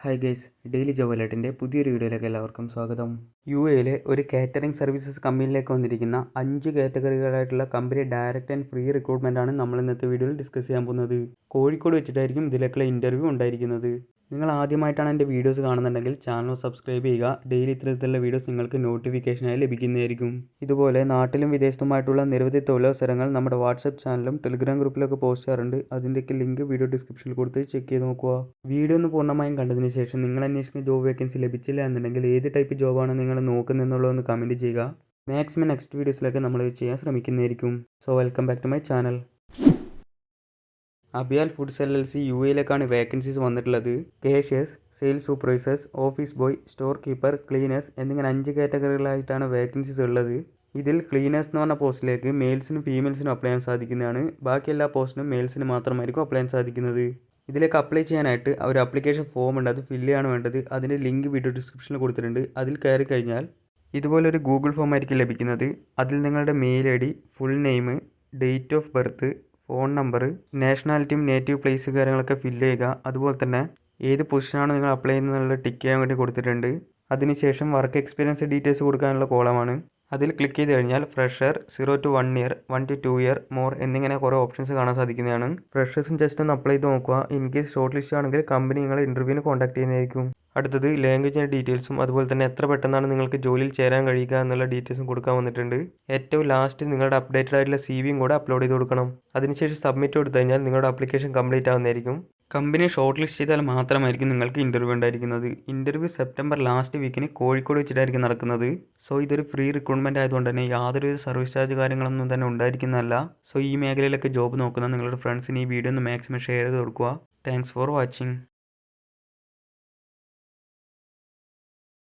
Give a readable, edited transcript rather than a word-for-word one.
Hi guys, daily job അലേർട്ടിൻ്റെ പുതിയൊരു വീഡിയോയിലേക്ക് എല്ലാവർക്കും സ്വാഗതം. യുഎയിലെ ഒരു കാറ്ററിംഗ് സർവീസസ് കമ്പനിയിലേക്ക് വന്നിരിക്കുന്ന 5 കാറ്റഗറികളായിട്ടുള്ള company direct and free recruitment ആണ് നമ്മൾ ഇന്നത്തെ വീഡിയോയിൽ ഡിസ്കസ് ചെയ്യാൻ പോകുന്നത്. കോഴിക്കോട് വെച്ചിട്ടായിരിക്കും ഇതിലേക്കുള്ള ഇൻ്റർവ്യൂ ഉണ്ടായിരിക്കുന്നത്. നിങ്ങൾ ആദ്യമായിട്ടാണ് എൻ്റെ വീഡിയോസ് കാണുന്നുണ്ടെങ്കിൽ ചാനൽ സബ്സ്ക്രൈബ് ചെയ്യുക. ഡെയിലി ഇത്തരത്തിലുള്ള വീഡിയോസ് നിങ്ങൾക്ക് നോട്ടിഫിക്കേഷനായി ലഭിക്കുന്നതായിരിക്കും. ഇതുപോലെ നാട്ടിലും വിദേശത്തുമായിട്ടുള്ള നിരവധി തൊഴിലവസരങ്ങൾ നമ്മുടെ വാട്സപ്പ് ചാനലും ടെലിഗ്രാം ഗ്രൂപ്പിലൊക്കെ പോസ്റ്റ് ചെയ്യാറുണ്ട്. അതിൻ്റെയൊക്കെ ലിങ്ക് വീഡിയോ ഡിസ്ക്രിപ്ഷനിൽ കൊടുത്ത് ചെക്ക് ചെയ്ത് നോക്കുക. വീഡിയോ ഒന്ന് പൂർണ്ണമായും കണ്ടതിന് ശേഷം നിങ്ങൾ അന്വേഷിക്കുന്ന ജോബ് വേക്കൻസി ലഭിച്ചില്ല എന്നുണ്ടെങ്കിൽ ഏത് ടൈപ്പ് ജോബാണ് നിങ്ങൾ നോക്കുന്നതെന്നുള്ളതൊന്ന് കമൻറ്റ് ചെയ്യുക. മാക്സിമം നെക്സ്റ്റ് വീഡിയോസിലൊക്കെ നമ്മൾ ചെയ്യാൻ ശ്രമിക്കുന്നതായിരിക്കും. So welcome back to my channel. അബിയാൽ ഫുഡ്സ് LLC യുഎയിലേക്കാണ് വേക്കൻസീസ് വന്നിട്ടുള്ളത്. Cashiers, sales supervisors, office boy, store keeper, cleaners എന്നിങ്ങനെ 5 കാറ്റഗറികളായിട്ടാണ് വേക്കൻസീസ് ഉള്ളത്. ഇതിൽ ക്ലീനേഴ്സ് എന്ന് പറഞ്ഞ പോസ്റ്റിലേക്ക് മെയിൽസിനും ഫീമെയിൽസിനും അപ്ലൈ ചെയ്യാൻ സാധിക്കുന്നതാണ്. ബാക്കി എല്ലാ പോസ്റ്റിനും മെയിൽസിന് മാത്രമായിരിക്കും അപ്ലൈ ചെയ്യാൻ സാധിക്കുന്നത്. ഇതിലേക്ക് അപ്ലൈ ചെയ്യാനായിട്ട് ഒരു ആപ്ലിക്കേഷൻ ഫോം ഉണ്ട്, അത് ഫില്ല് ചെയ്യാണ് വേണ്ടത്. അതിൻ്റെ ലിങ്ക് വീഡിയോ ഡിസ്ക്രിപ്ഷനിൽ കൊടുത്തിട്ടുണ്ട്. അതിൽ കയറി കഴിഞ്ഞാൽ ഇതുപോലൊരു ഗൂഗിൾ ഫോം ആയിരിക്കും ലഭിക്കുന്നത്. അതിൽ നിങ്ങളുടെ mail ID, full name, date of birth, phone number, നാഷണാലിറ്റിയും നേറ്റീവ് പ്ലേസ് കാര്യങ്ങളൊക്കെ ഫില്ല് ചെയ്യുക. അതുപോലെ തന്നെ ഏത് പൊസിഷനാണ് നിങ്ങൾ അപ്ലൈ ചെയ്യുന്നതെന്നുള്ള ടിക്ക് ചെയ്യാൻ വേണ്ടി കൊടുത്തിട്ടുണ്ട്. അതിനുശേഷം വർക്ക് എക്സ്പീരിയൻസ് ഡീറ്റെയിൽസ് കൊടുക്കാനുള്ള കോളമാണ്. അതിൽ ക്ലിക്ക് ചെയ്ത് കഴിഞ്ഞാൽ fresher, 0 to 1 year, 1 to 2 year, more എന്നിങ്ങനെ കുറേ ഓപ്ഷൻസ് കാണാൻ സാധിക്കുന്നതാണ്. ഫ്രഷേഴ്സും ജസ്റ്റ് ഒന്ന് അപ്ലൈ ചെയ്ത് നോക്കുക. ഇൻ കേസ് ഷോർട്ട് ലിസ്റ്റ് ആണെങ്കിൽ കമ്പനി നിങ്ങളെ ഇൻ്റർവ്യൂവിന് കോൺടാക്ട് ചെയ്യുന്നതായിരിക്കും. അടുത്തത് ലാംഗ്വേജിൻ്റെ ഡീറ്റെയിൽസും അതുപോലെ തന്നെ എത്ര പെട്ടെന്നാണ് നിങ്ങൾക്ക് ജോലിയിൽ ചേരാൻ കഴിയുക എന്നുള്ള ഡീറ്റെയിൽസും കൊടുക്കാൻ വന്നിട്ടുണ്ട്. ഏറ്റവും ലാസ്റ്റ് നിങ്ങളുടെ അപ്ഡേറ്റഡ് ആയിട്ടുള്ള CV കൂടെ അപ്ലോഡ് ചെയ്ത് കൊടുക്കണം. അതിനുശേഷം സബ്മിറ്റ് കൊടുത്തു കഴിഞ്ഞാൽ നിങ്ങളുടെ ആപ്ലിക്കേഷൻ കംപ്ലീറ്റ് ആവുന്നതായിരിക്കും. കമ്പനി ഷോർട്ട് ലിസ്റ്റ് ചെയ്താൽ മാത്രമായിരിക്കും നിങ്ങൾക്ക് ഇൻ്റർവ്യൂ ഉണ്ടായിരിക്കുന്നത്. ഇൻ്റർവ്യൂ സെപ്റ്റംബർ ലാസ്റ്റ് വീക്കിന് കോഴിക്കോട് വെച്ചിട്ടായിരിക്കും നടക്കുന്നത്. സോ ഇതൊരു ഫ്രീ റിക്രൂട്ട്മെൻറ്റ് ആയതുകൊണ്ട് തന്നെ യാതൊരു സർവീസ് ചാർജ് കാര്യങ്ങളൊന്നും തന്നെ ഉണ്ടായിരിക്കുന്നതല്ല. സോ ഈ മേഖലയിലൊക്കെ ജോബ് നോക്കുന്ന നിങ്ങളുടെ ഫ്രണ്ട്സിന് ഈ വീഡിയോ ഒന്ന് മാക്സിമം ഷെയർ ചെയ്ത് കൊടുക്കുക. Thanks for watching.